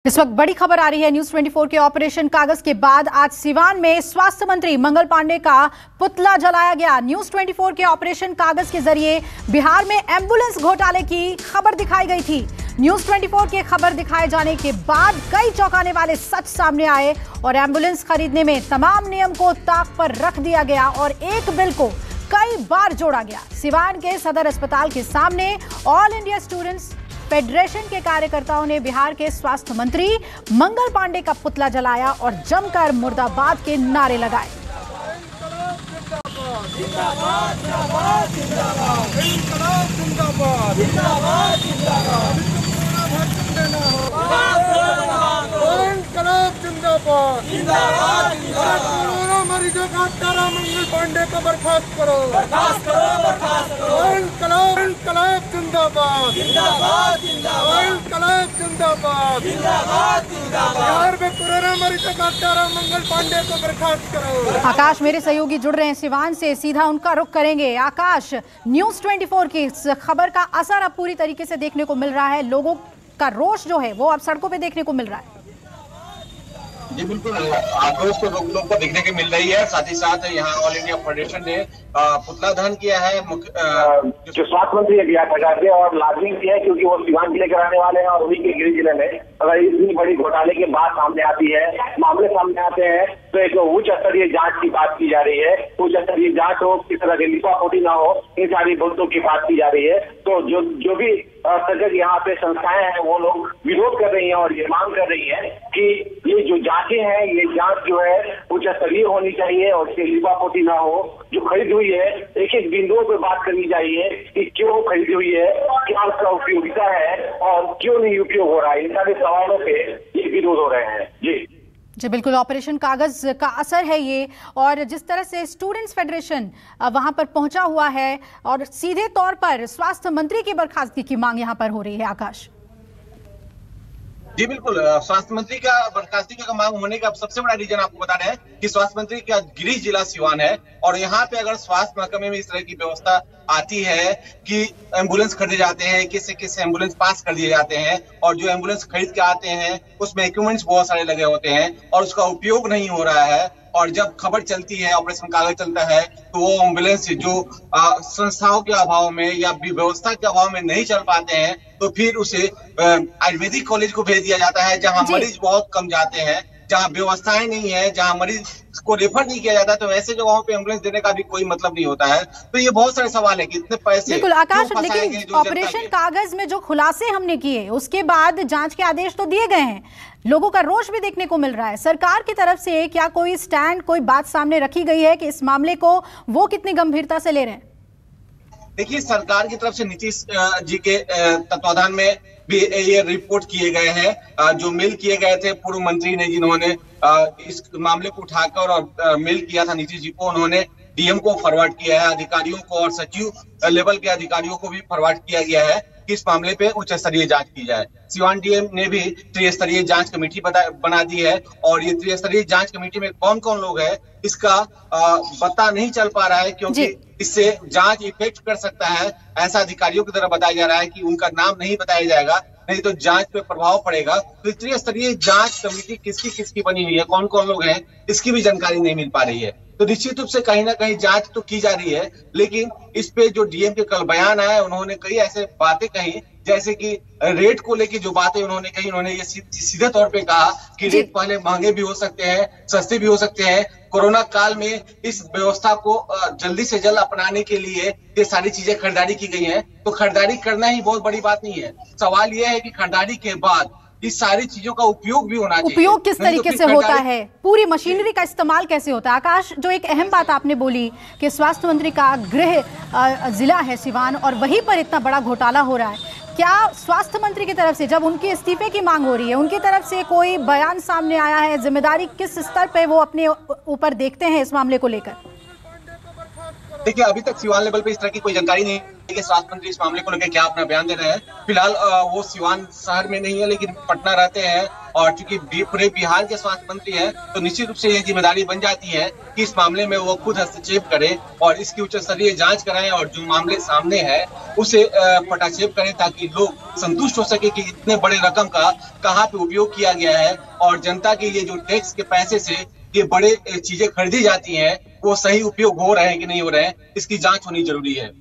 इस वक्त बड़ी खबर आ रही है न्यूज 24 के ऑपरेशन कागज के बाद आज सिवान में स्वास्थ्य मंत्री मंगल पांडे का पुतला जलाया गया। न्यूज 24 के ऑपरेशन कागज के जरिए बिहार में एम्बुलेंस घोटाले की खबर दिखाई गई थी। न्यूज 24 के खबर दिखाए जाने के बाद कई चौंकाने वाले सच सामने आए और एम्बुलेंस खरीदने में तमाम नियम को ताक पर रख दिया गया और एक बिल को कई बार जोड़ा गया। सिवान के सदर अस्पताल के सामने ऑल इंडिया स्टूडेंट्स फेडरेशन के कार्यकर्ताओं ने बिहार के स्वास्थ्य मंत्री मंगल पांडे का पुतला जलाया और जमकर मुर्दाबाद के नारे लगाए। मरीजों का तारा मंगल पांडे को बर्खास्त करो, बर्खास्त करो, बर्खास्त करो। इनकलाब जिंदाबाद, जिंदाबाद, जिंदाबाद। इनकलाब जिंदाबाद, जिंदाबाद, जिंदाबाद। बिहार में कोरोना मरीजों का तारा मंगल पांडे को बर्खास्त करो। आकाश मेरे सहयोगी जुड़ रहे हैं सिवान से, सीधा उनका रुख करेंगे। आकाश, न्यूज 24 की इस खबर का असर अब पूरी तरीके से देखने को मिल रहा है, लोगों का रोष जो है वो अब सड़कों पे देखने को मिल रहा है। जी बिल्कुल, आक्रोश तो लोगों को देखने को मिल रही है। साथ ही साथ यहाँ ऑल इंडिया फेडरेशन ने पुतला दहन किया है। जो स्वास्थ्य मंत्री है बिहार सरकार के और लाजमी भी है क्योंकि वो सिवान जिले के रहने वाले हैं और उन्हीं के गिरिडीह जिले में अगर इतनी बड़ी घोटाले की बात सामने आती है, मामले सामने आते हैं तो एक उच्च स्तरीय जांच की बात की जा रही है। उच्च स्तरीय जांच हो, किस तरह की लिपापोती ना हो, इन सारी मुद्दों की बात की जा रही है। तो जो भी सजग यहाँ पे संस्थाएं हैं वो लोग विरोध कर रही हैं और ये मांग कर रही है कि ये जो जांचें हैं ये जांच जो है उच्च स्तरीय होनी चाहिए और इसकी लिपापोती ना हो। जो खरीद हुई है एक एक बिंदुओं पर बात करनी चाहिए कि क्यों खरीदी हुई है, क्या उसका उपयोगिता है और क्यों नहीं उपयोग हो रहा है। इन सारे सवालों पे ये विरोध हो रहे हैं। जी बिल्कुल, ऑपरेशन कागज का असर है ये। और जिस तरह से स्टूडेंट्स फेडरेशन वहां पर पहुंचा हुआ है और सीधे तौर पर स्वास्थ्य मंत्री की बर्खास्तगी की मांग यहां पर हो रही है। आकाश जी बिल्कुल, स्वास्थ्य मंत्री का बर्खास्तगी का मांग होने का सबसे बड़ा रीजन आपको बता रहे हैं कि स्वास्थ्य मंत्री का गिरिडीह जिला सिवान है और यहाँ पे अगर स्वास्थ्य महकमे में इस तरह की व्यवस्था आती है कि एम्बुलेंस खरीदे जाते हैं, किस एम्बुलेंस पास कर दिए जाते हैं और जो एम्बुलेंस खरीद के आते हैं उसमें इक्विपमेंट्स बहुत सारे लगे होते हैं और उसका उपयोग नहीं हो रहा है। और जब खबर चलती है, ऑपरेशन कागज चलता है, तो वो एम्बुलेंस जो संस्थाओं के अभाव में या व्यवस्था के अभाव में नहीं चल पाते हैं तो फिर उसे आयुर्वेदिक कॉलेज को भेज दिया जाता है जहां मरीज बहुत कम जाते हैं, जहां व्यवस्थाएं नहीं है, जहां मरीज को रेफर नहीं किया जाता। तो ऐसे जगहों पे एम्बुलेंस देने का भी कोई मतलब नहीं होता है। तो ये बहुत सारे सवाल है कि इतने पैसे बिल्कुल आकाश, लेकिन ऑपरेशन कागज में जो खुलासे हमने किए उसके बाद जांच के आदेश तो दिए गए हैं, लोगों का रोष भी देखने को मिल रहा है। सरकार की तरफ से क्या कोई स्टैंड, कोई बात सामने रखी गई है कि इस मामले को वो कितनी गंभीरता से ले रहे हैं? देखिए, सरकार की तरफ से नीतीश जी के तत्वाधान में भी ये रिपोर्ट किए गए हैं। जो मेल किए गए थे पूर्व मंत्री ने, जिन्होंने इस मामले को उठाकर और मेल किया था नीतीश जी को, उन्होंने डीएम को फॉरवर्ड किया है, अधिकारियों को और सचिव लेवल के अधिकारियों को भी फॉरवर्ड किया गया है कि इस मामले पे उच्च स्तरीय जांच की जाए। सिवान डीएम ने भी त्रिस्तरीय जांच कमेटी बना दी है और ये त्रिस्तरीय जांच कमेटी में कौन कौन लोग हैं इसका पता नहीं चल पा रहा है क्योंकि इससे जांच इफेक्ट कर सकता है। ऐसा अधिकारियों की तरफ बताया जा रहा है कि उनका नाम नहीं बताया जाएगा, नहीं तो जांच पे प्रभाव पड़ेगा। तो त्रिस्तरीय जांच कमेटी किसकी किसकी बनी हुई है, कौन कौन लोग हैं, इसकी भी जानकारी नहीं मिल पा रही है। तो निश्चित रूप से कहीं ना कहीं जांच तो की जा रही है, लेकिन इस पे जो डीएम के कल बयान आया, उन्होंने कई ऐसे बातें कही जैसे कि रेट को लेके जो बातें उन्होंने कही, उन्होंने ये सीधे तौर पे कहा कि रेट पहले महंगे भी हो सकते हैं, सस्ते भी हो सकते हैं। कोरोना काल में इस व्यवस्था को जल्दी से जल्द अपनाने के लिए ये सारी चीजें खरीदारी की गई हैं। तो खरीदारी करना ही बहुत बड़ी बात नहीं है, सवाल ये है कि खरीदारी के बाद इस सारी चीजों का उपयोग भी होना चाहिए। उपयोग किस तरीके से होता है, पूरी मशीनरी का इस्तेमाल कैसे होता है? आकाश, जो एक अहम बात आपने बोली कि स्वास्थ्य मंत्री का गृह जिला है सिवान और वहीं पर इतना बड़ा घोटाला हो रहा है, क्या स्वास्थ्य मंत्री की तरफ से जब उनके इस्तीफे की मांग हो रही है, उनकी तरफ से कोई बयान सामने आया है? जिम्मेदारी किस स्तर पे वो अपने ऊपर देखते हैं इस मामले को लेकर? देखिए, अभी तक सिवान लेवल पे इस तरह की कोई जानकारी नहीं के स्वास्थ्य मंत्री इस मामले को लेकर क्या अपना बयान दे रहे हैं। फिलहाल वो सिवान शहर में नहीं है, लेकिन पटना रहते हैं और चूंकि पूरे बिहार के स्वास्थ्य मंत्री हैं, तो निश्चित रूप से ये जिम्मेदारी बन जाती है कि इस मामले में वो खुद हस्तक्षेप करें और इसकी उच्च स्तरीय जांच कराएं और जो मामले सामने है उसे पटाक्षेप करें, ताकि लोग संतुष्ट हो सके कि इतने बड़े रकम का कहाँ पे उपयोग किया गया है और जनता के लिए जो टैक्स के पैसे से ये बड़े चीजें खरीदी जाती हैं वो सही उपयोग हो रहे हैं कि नहीं हो रहे हैं, इसकी जांच होनी जरूरी है।